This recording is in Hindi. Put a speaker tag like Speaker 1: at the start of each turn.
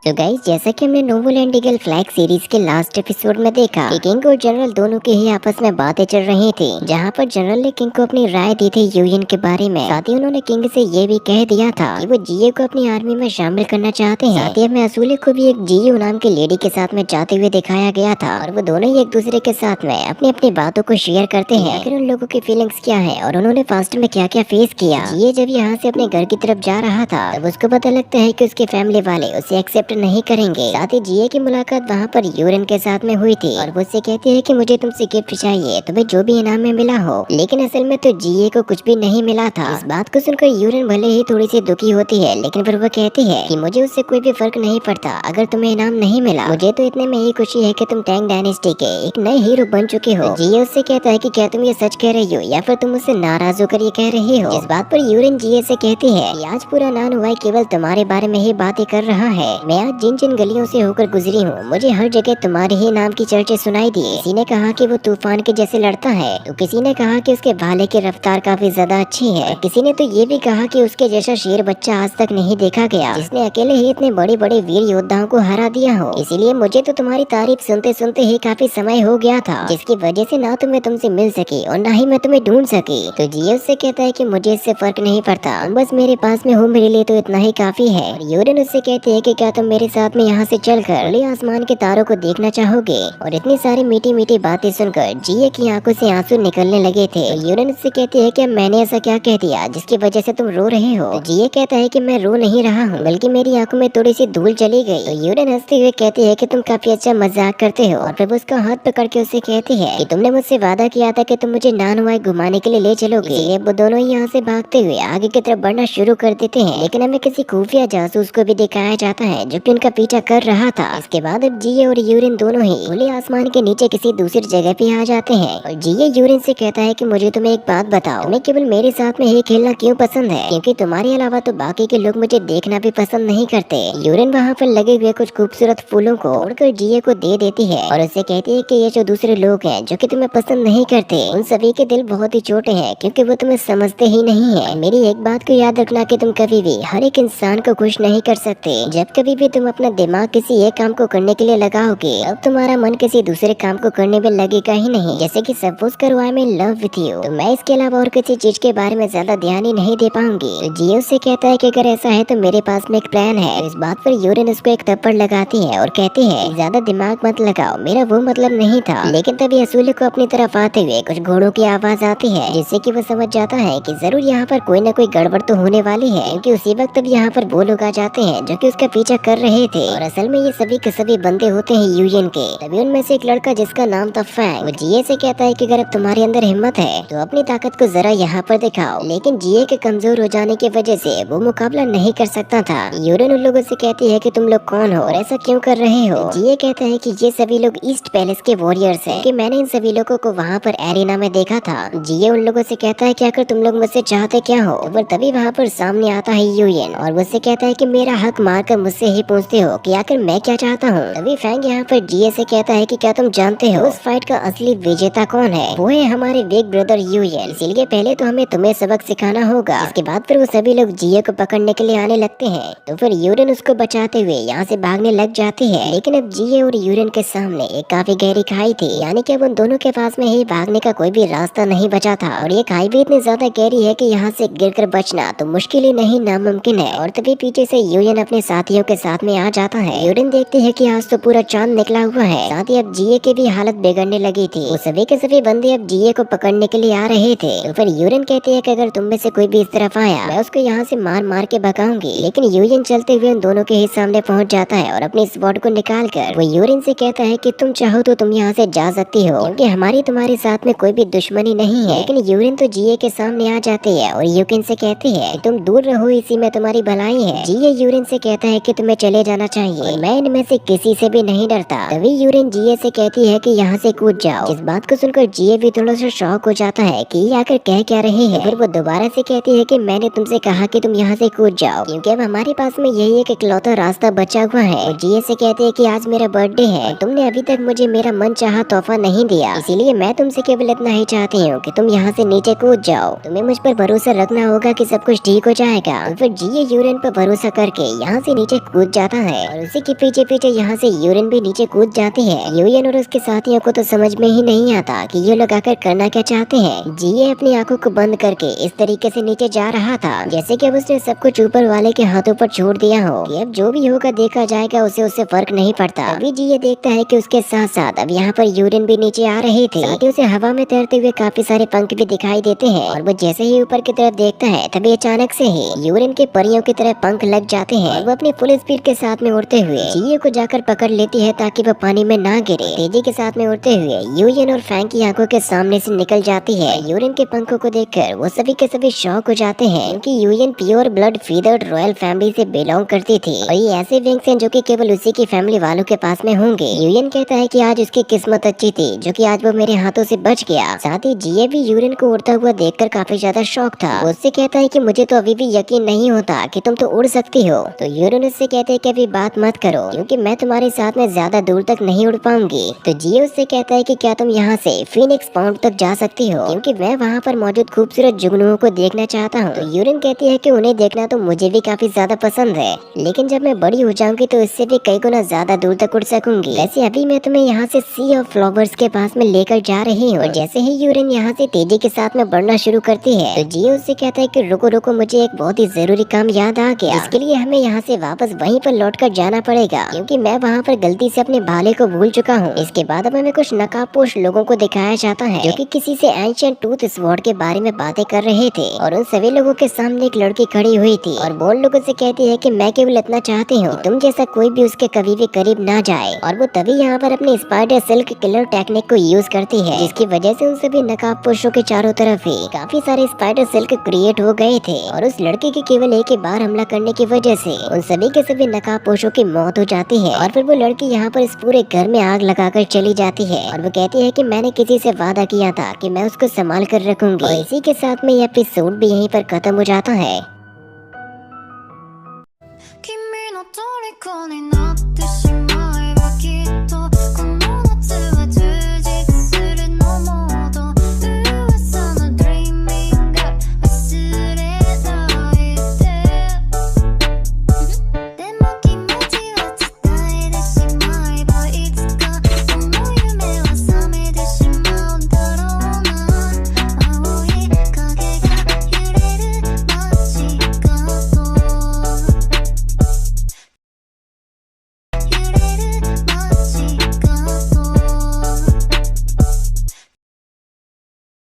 Speaker 1: तो गाइस, जैसा कि हमने noble and eagle flag series के लास्ट एपिसोड में देखा कि किंग और जनरल दोनों के ही आपस में बातें चल रही थी, जहां पर जनरल ने किंग को अपनी राय दी थी यूयन के बारे में। साथ ही उन्होंने किंग से ये भी कह दिया था कि वो जिये को अपनी आर्मी में शामिल करना चाहते हैं। साथ ही हमें असूले को भी एक जियो नाम की लेडी के साथ में जाते हुए दिखाया गया था और वो दोनों ही एक दूसरे के साथ में अपनी अपनी बातों को शेयर करते हैं। आखिर उन लोगों की फीलिंग्स क्या है और उन्होंने फास्ट में क्या क्या फेस किया। जिये जब यहाँ से अपने घर की तरफ जा रहा था तब उसको पता लगता है कि उसकी फैमिली वाले उसे एक्सेप्ट नहीं करेंगे। साथ ही जिये की मुलाकात वहाँ पर यूरेन के साथ में हुई थी और वो उससे कहती है कि मुझे तुमसे गिफ्ट चाहिए, तुम्हें जो भी इनाम में मिला हो। लेकिन असल में तो जिये को कुछ भी नहीं मिला था। इस बात को सुनकर यूरेन भले ही थोड़ी सी दुखी होती है, लेकिन फिर वो कहती है कि मुझे उससे कोई भी फर्क नहीं पड़ता अगर तुम्हें इनाम नहीं मिला। मुझे तो इतने में ही खुशी है कि तुम टैंग डायनेस्टी के एक नए हीरो बन चुके हो। जिये उससे कहता है कि क्या तुम ये सच कह रही हो या फिर तुम मुझसे नाराज होकर ये कह रही हो। इस बात पर यूरेन जिये से कहती है कि आज पूरा नानुवाई केवल तुम्हारे बारे में ही बातें कर रहा है। मैं आज जिन जिन गलियों से होकर गुजरी हूँ, मुझे हर जगह तुम्हारे ही नाम की चर्चे सुनाई दी। किसी ने कहा कि वो तूफान के जैसे लड़ता है, तो किसी ने कहा कि उसके भाले की रफ्तार काफी ज्यादा अच्छी है, किसी ने तो ये भी कहा कि उसके जैसा शेर बच्चा आज तक नहीं देखा गया जिसने अकेले ही इतने बड़े बड़े वीर योद्धाओं को हरा दिया हो। इसीलिए मुझे तो तुम्हारी तारीफ सुनते सुनते ही काफी समय हो गया था, जिसकी वजह से ना तो मैं तुमसे मिल सकी और ना ही मैं तुम्हें ढूंढ सकी। तो जिये उससे कहता है कि मुझे इससे फर्क नहीं पड़ता, बस मेरे पास में हो, मेरे लिए तो इतना ही काफी है। और यूरेन उससे कहते हैं कि क्या तुम मेरे साथ में यहाँ से चलकर खुले आसमान के तारों को देखना चाहोगे। और इतनी सारी मीठी मीठी बातें सुनकर जिये की आंखों से आंसू निकलने लगे थे। यूरेन उससे कहती है कि मैंने ऐसा क्या कह दिया जिसकी वजह से तुम रो रहे हो। तो जिये कहता है कि मैं रो नहीं रहा हूँ, बल्कि मेरी आंखों में थोड़ी सी धूल चली गई। तो यूरेन हंसते हुए कहती है कि तुम काफी अच्छा मजाक करते हो और फिर उसका हाथ पकड़ के उसे कहती है कि तुमने मुझसे वादा किया था कि तुम मुझे नानुआई घुमाने के लिए ले चलोगे। इसलिए वो दोनों ही यहाँ से भागते हुए आगे की तरफ बढ़ना शुरू कर देते हैं। लेकिन हमें किसी खुफिया जासूस को भी दिखाया जाता है जो कि उनका पीछा कर रहा था। इसके बाद अब जिये और यूरेन दोनों ही खुले आसमान के नीचे किसी दूसरी जगह पे आ जाते हैं और जिये यूरेन से कहता है कि मुझे तुम्हें एक बात बताओ, तुम्हें केवल मेरे साथ में ही खेलना क्यों पसंद है, क्योंकि तुम्हारे अलावा तो बाकी के लोग मुझे देखना भी पसंद नहीं करते। यूरेन वहाँ पर लगे हुए कुछ खूबसूरत फूलों को तोड़कर जिये को दे देती है और उससे कहती है कि ये जो दूसरे लोग हैं जो कि तुम्हें पसंद नहीं करते, उन सभी के दिल बहुत ही छोटे हैं क्योंकि वो तुम्हें समझते ही नहीं है। मेरी एक बात को याद रखना कि तुम कभी भी हर एक इंसान को खुश नहीं कर सकते। जब कभी भी तुम अपना दिमाग किसी एक काम को करने के लिए लगाओगे, अब तुम्हारा मन किसी दूसरे काम को करने में लगेगा ही नहीं। जैसे कि सपोज करो I am in love with you, तो मैं इसके अलावा और किसी चीज के बारे में ज्यादा ध्यान ही नहीं दे पाऊंगी। तो जियो से कहता है कि अगर ऐसा है तो मेरे पास में एक प्लान है। इस बात पर यूरेन उसको एक थप्पड़ लगाती है और कहती है ज्यादा दिमाग मत लगाओ, मेरा वो मतलब नहीं था। लेकिन तभी असूले को अपनी तरफ आते हुए कुछ घोड़ों की आवाज आती है, जिससे कि वो समझ जाता है कि जरूर यहाँ पर कोई न कोई गड़बड़ तो होने वाली है, क्योंकि उसी वक्त अब यहाँ पर वो लोग आ जाते हैं जो कि उसका पीछा कर रहे थे। और असल में ये सभी के सभी बंदे होते हैं यूयन के। तभी उनमें से एक लड़का जिसका नाम था फैंग, वो जिये से कहता है कि अगर अब तुम्हारे अंदर हिम्मत है तो अपनी ताकत को जरा यहाँ पर दिखाओ। लेकिन जिये के कमजोर हो जाने की वजह से वो मुकाबला नहीं कर सकता था। यूरेन उन लोगों से कहती है कि तुम लोग कौन हो और ऐसा क्यों कर रहे हो। जिये कहता है कि ये सभी लोग ईस्ट पैलेस के वॉरियर्स हैं, कि मैंने इन सभी लोगों को वहाँ पर एरिना में देखा था। जिये उन लोगों से कहता है कि आखिर तुम लोग मुझसे चाहते क्या हो। तो तभी वहाँ पर सामने आता है यूयन और मुझसे कहता है कि मेरा हक मारकर मुझसे ही पूछते हो कि आखिर मैं क्या चाहता हूँ। तभी फैंग यहाँ पर जिये से कहता है कि क्या तुम जानते हो उस फाइट का असली विजेता कौन है। वो है हमारे बिग ब्रदर यूयन, इसीलिए पहले तो हमें तुम्हें सबक सिखाना होगा। इसके बाद फिर वो सभी लोग जिये को पकड़ने के लिए आने लगते हैं। तो फिर यूरेन उसको बचाते हुए यहाँ से भागने लग जाती है। लेकिन अब जिये और यूरेन के सामने एक काफी गहरी खाई थी, यानी कि अब उन दोनों के पास में ही भागने का कोई भी रास्ता नहीं बचा था। और ये खाई भी इतनी ज्यादा गहरी है कि यहाँ से गिरकर बचना तो मुश्किल ही नहीं नामुमकिन है। और तभी पीछे से यूयन अपने साथियों के साथ में आ जाता है। यूरेन देखती है कि आज तो पूरा चांद निकला हुआ है। साथ ही अब जिये की भी हालत बिगड़ने लगी थी। वो सभी के सभी बंदे अब जिये को पकड़ने के लिए आ रहे थे। तो फिर यूरेन कहती है कि अगर तुम में से कोई भी इस तरफ आया, मैं उसको यहाँ से मार मार के भगाऊंगी। लेकिन यूयन चलते हुए उन दोनों के ही सामने पहुँच जाता है और अपनी स्वॉर्ड को निकाल कर वो यूरेन से कहता है कि तुम चाहो तो तुम यहाँ से जा सकती हो, क्योंकि हमारी तुम्हारे साथ में कोई भी दुश्मनी नहीं है। लेकिन यूरेन तो जिये के सामने आ जाती है और यूकिन से कहती है कि तुम दूर रहो, इसी में तुम्हारी भलाई है। जिये यूरेन से कहता है कि तुम्हें चले जाना चाहिए, मैं इनमें से किसी से भी नहीं डरता। तभी यूरेन जिये से कहती है कि यहाँ से कूद जाओ। इस बात को सुनकर जिये भी थोड़ा सा शॉक हो जाता है कि ये आकर कह क्या रहे हैं। फिर वो दोबारा से कहती है कि मैंने तुमसे कहा कि तुम यहाँ से कूद जाओ, क्योंकि अब हमारे पास में यही एक इकलौता रास्ता बचा हुआ है। और जिये से कहते हैं कि आज मेरा बर्थडे है और तुमने अभी तक मुझे मेरा मन चाहा तोहफा नहीं दिया, इसीलिए मैं तुमसे केवल इतना ही चाहती हूँ कि तुम यहाँ से नीचे कूद जाओ। तुम्हें मुझ पर भरोसा रखना होगा कि सब कुछ ठीक हो जाएगा। और फिर जिये यूरेन पर भरोसा करके यहाँ से नीचे कूद जाता है और उसी के पीछे पीछे यहाँ से यूरिन भी नीचे कूद जाती है। यूयन और उसके साथियों को तो समझ में ही नहीं आता कि ये लोग आकर करना क्या चाहते हैं। जिये अपनी आंखों को बंद करके इस तरीके से नीचे जा रहा था जैसे कि अब उसने सब कुछ ऊपर वाले के हाथों पर छोड़ दिया हो कि अब जो भी होगा देखा जाएगा, उससे फर्क नहीं पड़ता। अभी जिये देखता है कि उसके साथ साथ अब यहाँ पर यूरिन भी नीचे आ रहे थे, साथ ही उसे हवा में तैरते हुए काफी सारे पंख भी दिखाई देते हैं और वो जैसे ही ऊपर की तरफ देखता है तभी अचानक से ही यूरिन के परियों की तरह पंख लग जाते हैं और वो अपनी फुल स्पीड के साथ में उड़ते हुए जिये को जाकर पकड़ लेती है ताकि वो पानी में ना गिरे। तेजी के साथ में उड़ते हुए यूयन और फ्रैंक की आंखों के सामने से निकल जाती है। यूरिन के पंखों को देखकर वो सभी के सभी शॉक हो जाते हैं क्योंकि UAN pure blood फीदर्ड royal family से बिलोंग करती थी और ये ऐसे विंग्स हैं जो कि केवल उसी की फैमिली वालों के पास में होंगे। यूयन कहता है कि आज उसकी किस्मत अच्छी थी जो कि आज वो मेरे हाथों से बच गया। साथ ही जिये भी यूरिन को उड़ता हुआ देखकर काफी ज्यादा शॉक था। वो उससे कहता है कि मुझे तो अभी भी यकीन नहीं होता कि तुम तो उड़ सकती हो। तो यूरिन उससे कहते हैं कि अभी बात मत करो क्योंकि मैं तुम्हारे साथ में ज्यादा दूर तक नहीं उड़ पाऊंगी। तो जिये उससे कहता है कि क्या तुम यहाँ से फीनिक्स पॉइंट तक जा सकती हो क्योंकि मैं वहाँ पर मौजूद खूबसूरत जुगनुओं को देखना चाहता हूँ। तो यूरिन कहती है कि उन्हें देखना तो मुझे भी काफी ज्यादा पसंद है, लेकिन जब मैं बड़ी हो जाऊंगी तो इससे भी कई गुना ज्यादा दूर तक उड़ सकूंगी। वैसे अभी मैं तुम्हें यहाँ से सी ऑफ फ्लावर्स के पास में लेकर जा रही हूँ। जैसे ही यूरिन यहाँ से तेजी के साथ में बढ़ना शुरू करती है तो जिये उससे कहता है कि रुको रुको, मुझे एक बहुत ही जरूरी काम याद आ गया। इसके लिए हमें यहाँ से वापस वहीं पर लौट कर जाना पड़ेगा क्योंकि मैं वहाँ पर गलती से अपने भाले को भूल चुका हूँ। इसके बाद अब हमें कुछ नकाबपोश लोगों को दिखाया जाता है जो कि किसी से एंशिएंट टूथ स्वॉर्ड के बारे में बातें कर रहे थे और उन सभी लोगों के सामने एक लड़की खड़ी हुई थी और वो लोगों से कहती है कि मैं केवल इतना चाहती हूँ तुम जैसा कोई भी उसके कभी भी करीब ना जाए। और वो तभी यहाँ पर अपनी स्पाइडर सिल्क किलर टेक्निक को यूज करती है जिसकी वजह से उन सभी नकाबपोशों के चारों तरफ ही काफी सारे स्पाइडर सिल्क क्रिएट हो गए थे और उस लड़की के केवल एक ही बार हमला करने की वजह से उन सभी के सभी नकाबपोशों की मौत हो जाती है। और फिर वो लड़की यहाँ पर इस पूरे घर में आग लगाकर चली जाती है और वो कहती है कि मैंने किसी से वादा किया था कि मैं उसको संभाल कर रखूंगी। और इसी के साथ में ये एपिसोड भी यहीं पर खत्म हो जाता है।